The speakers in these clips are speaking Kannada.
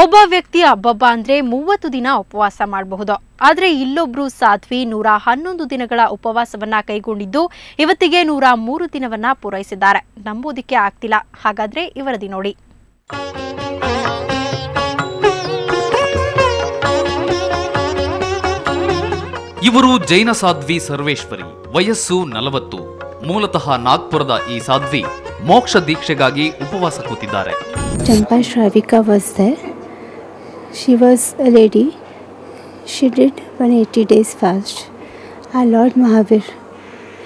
ಒಬ್ಬ ವ್ಯಕ್ತಿ ಹಬ್ಬಬ್ಬ ಅಂದ್ರೆ 30 ದಿನ ಉಪವಾಸ ಮಾಡಬಹುದು. ಆದರೆ ಇಲ್ಲೊಬ್ರು ಸಾಧ್ವಿ 111 ದಿನಗಳ ಉಪವಾಸವನ್ನ ಕೈಗೊಂಡಿದ್ದು ಇವತ್ತಿಗೆ 103 ದಿನವನ್ನ ಪೂರೈಸಿದ್ದಾರೆ. ನಂಬೋದಕ್ಕೆ ಆಗ್ತಿಲ್ಲ. ಹಾಗಾದ್ರೆ ಈ ವರದಿ ನೋಡಿ. ಇವರು ಜೈನ ಸಾಧ್ವಿ ಸರ್ವೇಶ್ವರಿ. ವಯಸ್ಸು 40. ಮೂಲತಃ ನಾಗ್ಪುರದ ಈ ಸಾಧ್ವಿ ಮೋಕ್ಷ ದೀಕ್ಷೆಗಾಗಿ ಉಪವಾಸ ಕೂತಿದ್ದಾರೆ. ಚಂಪಾ ಶ್ರಾವಿಕಾ was there. She was a lady. She did 180 days fast. Our Lord Mahavir,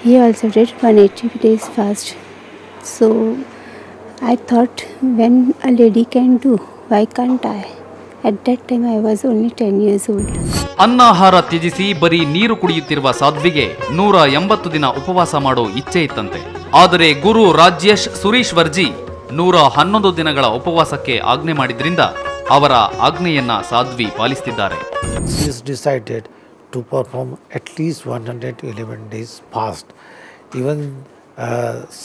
he also did 180 days fast. So I thought, when a lady can do, why can't I? At that time I was only 10 years old. ಅನ್ನಾಹಾರ ತ್ಯಜಿಸಿ ಬರೀ ನೀರು ಕುಡಿಯುತ್ತಿರುವ ಸಾಧ್ವಿಗೆ 180 ದಿನ ಉಪವಾಸ ಮಾಡೋ ಇಚ್ಛೆ ಇತ್ತಂತೆ. ಆದರೆ ಗುರು ರಾಜೇಶ್ ಸುರೀಶ್ವರ್ಜಿ 111 ದಿನಗಳ ಉಪವಾಸಕ್ಕೆ ಆಜ್ಞೆ ಮಾಡಿದ್ರಿಂದ ಅವರ ಆಜ್ಞೆಯನ್ನ Sadhvi ಪಾಲಿಸುತ್ತಿದ್ದಾರೆ. She has decided to perform at least 111 days fast. Even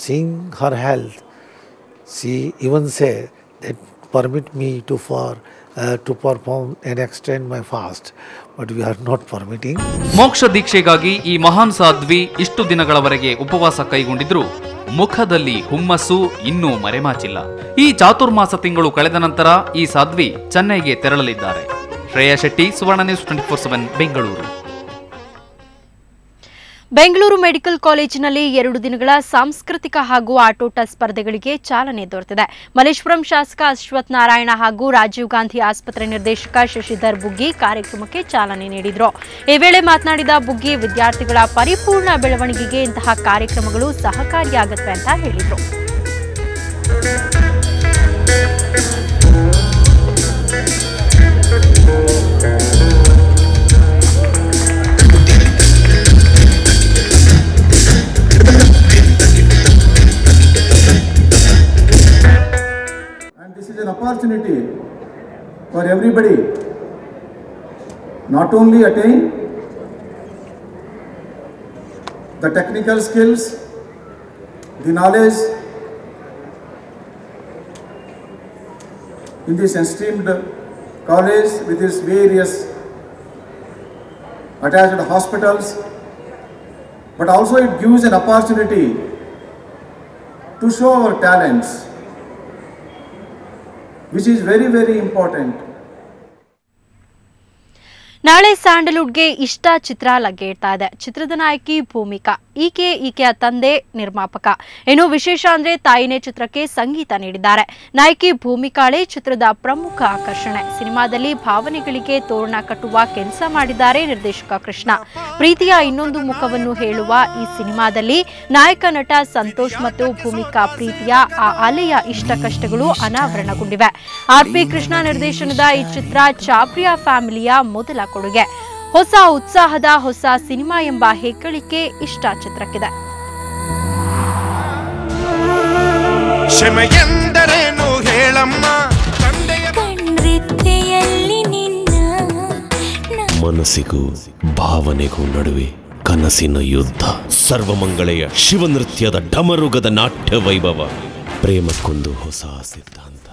seeing her health, she even said that permit me to perform and extend my fast, but we are not permitting. ಮೋಕ್ಷ ದೀಕ್ಷೆಗಾಗಿ ಈ ಮಹಾನ್ ಸಾಧ್ವಿ ಇಷ್ಟು ದಿನಗಳವರೆಗೆ ಉಪವಾಸ ಕೈಗೊಂಡಿದ್ರು ಮುಖದಲ್ಲಿ ಹುಮ್ಮಸ್ಸು ಇನ್ನೂ ಮರೆಮಾಚಿಲ್ಲ. ಈ ಚಾತುರ್ಮಾಸ ತಿಂಗಳು ಕಳೆದ ನಂತರ ಈ ಸಾಧ್ವಿ ಚೆನ್ನೈಗೆ ತೆರಳಲಿದ್ದಾರೆ. ಶ್ರೇಯಾ ಶೆಟ್ಟಿ, ಸುವರ್ಣ ನ್ಯೂಸ್ 24/7 ಬೆಂಗಳೂರು. ಬೆಂಗಳೂರು ಮೆಡಿಕಲ್ ಕಾಲೇಜಿನಲ್ಲಿ 2 ದಿನಗಳ ಸಾಂಸ್ಕೃತಿಕ ಹಾಗೂ ಆಟೋಟ ಸ್ಪರ್ಧೆಗಳಿಗೆ ಚಾಲನೆ ದೊರೆತಿದೆ. ಮಲ್ಲೇಶ್ವರಂ ಶಾಸಕ ಅಶ್ವಥ್ ನಾರಾಯಣ ಹಾಗೂ ರಾಜೀವ್ ಗಾಂಧಿ ಆಸ್ಪತ್ರೆ ನಿರ್ದೇಶಕ ಶಶಿಧರ್ ಬುಗ್ಗಿ ಕಾರ್ಯಕ್ರಮಕ್ಕೆ ಚಾಲನೆ ನೀಡಿದರು. ಈ ವೇಳೆ ಮಾತನಾಡಿದ ಬುಗ್ಗಿ, ವಿದ್ಯಾರ್ಥಿಗಳ ಪರಿಪೂರ್ಣ ಬೆಳವಣಿಗೆಗೆ ಇಂತಹ ಕಾರ್ಯಕ್ರಮಗಳು ಸಹಕಾರಿಯಾಗುತ್ತವೆ ಅಂತ ಹೇಳಿದರು. This is an opportunity for everybody not only attain the technical skills, the knowledge in this esteemed college with its various attached hospitals, but also it gives an opportunity to show our talents, which is very, very important. ನಾಳೆ ಸ್ಯಾಂಡಲ್ವುಡ್ಗೆ ಇಷ್ಟ ಚಿತ್ರ ಲಗ್ಗೆಡ್ತಾ ಇದೆ. ಚಿತ್ರದ ನಾಯಕಿ ಭೂಮಿಕಾ, ಈಕೆಯ ತಂದೆ ನಿರ್ಮಾಪಕ. ಏನು ವಿಶೇಷ ಅಂದ್ರೆ ತಾಯಿನೇ ಚಿತ್ರಕ್ಕೆ ಸಂಗೀತ ನೀಡಿದ್ದಾರೆ. ನಾಯಕಿ ಭೂಮಿಕಾಳೆ ಚಿತ್ರದ ಪ್ರಮುಖ ಆಕರ್ಷಣೆ. ಸಿನಿಮಾದಲ್ಲಿ ಭಾವನೆಗಳಿಗೆ ತೋರಣ ಕಟ್ಟುವ ಕೆಲಸ ಮಾಡಿದ್ದಾರೆ ನಿರ್ದೇಶಕ ಕೃಷ್ಣ. ಪ್ರೀತಿಯ ಇನ್ನೊಂದು ಮುಖವನ್ನು ಹೇಳುವ ಈ ಸಿನಿಮಾದಲ್ಲಿ ನಾಯಕ ನಟ ಸಂತೋಷ್ ಮತ್ತು ಭೂಮಿಕಾ ಪ್ರೀತಿಯ ಆ ಅಲೆಯ ಇಷ್ಟ ಕಷ್ಟಗಳು ಅನಾವರಣಗೊಂಡಿವೆ. ಆರ್.ಪಿ. ಕೃಷ್ಣ ನಿರ್ದೇಶನದ ಈ ಚಿತ್ರ ಚಾಪ್ರಿಯಾ ಫ್ಯಾಮಿಲಿಯ ಮೊದಲ ಕೊಡುಗೆ. ಹೊಸ ಉತ್ಸಾಹದ ಹೊಸ ಸಿನಿಮಾ ಎಂಬ ಹೆಗ್ಗಳಿಕೆ ಇಷ್ಟ ಚಿತ್ರಕ್ಕಿದೆ. ಮನಸ್ಸಿಗೂ ಭಾವನೆಗೂ ನಡುವೆ ಕನಸಿನ ಯುದ್ಧ. ಸರ್ವಮಂಗಳೆಯ ಶಿವನೃತ್ಯದ ಢಮರುಗದ ನಾಟ್ಯ ವೈಭವ. ಪ್ರೇಮಕ್ಕೊಂದು ಹೊಸ ಸಿದ್ಧಾಂತ.